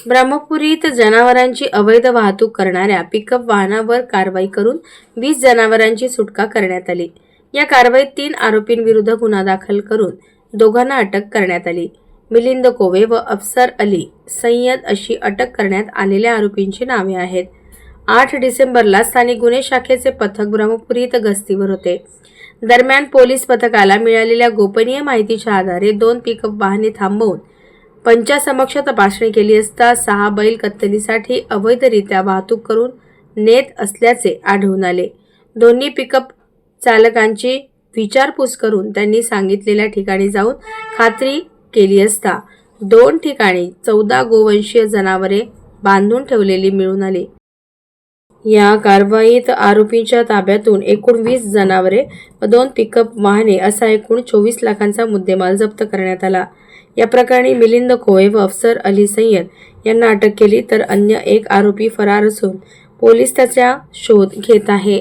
ब्रह्मपुरीत जनावरांची अवैध वाहतूक करणाऱ्या पिकअप वाहनावर कारवाई करून 20 जनावरांची सुटका करण्यात आली। या कारवाईत 3 आरोपींविरुद्ध गुन्हा दाखल करून दोघांना अटक करण्यात आली। मिलिंद कोवे व अफसर अली सय्यद अशी अटक करण्यात आलेल्या आरोपींची नावे आहेत। 8 डिसेंबरला स्थानिक गुन्हे शाखेचे पथक ब्रह्मपुरीत गस्तीवर होते। दरम्यान पोलीस पथकाला मिळालेल्या गोपनीय माहितीच्या आधारे 2 पिकअप वाहने थांबवून पंचासमक्ष तपासणी केली असता 6 बैल कत्तलीसाठी अवैधरित्या वाहतूक करून नेत असल्याचे आढळून आले। दोन्ही पिकअप चालकांची विचारपूस करून त्यांनी सांगितलेल्या ठिकाणी जाऊन खात्री केली असता 2 ठिकाणी 14 गोवंशीय जनावरे बांधून ठेवलेली मिळून आली। या कारवाईत आरोपींच्या ताब्यातून एकूण 20 जनावरे व 2 पिकअप वाहने असा एकूण 24 लाखांचा मुद्देमाल जप्त करण्यात आला। या प्रकरणी मिलिंद कोवे व अफसर अली सय्यद यांना अटक केली तर अन्य एक आरोपी फरार असून पोलीस त्याचा शोध घेत आहे।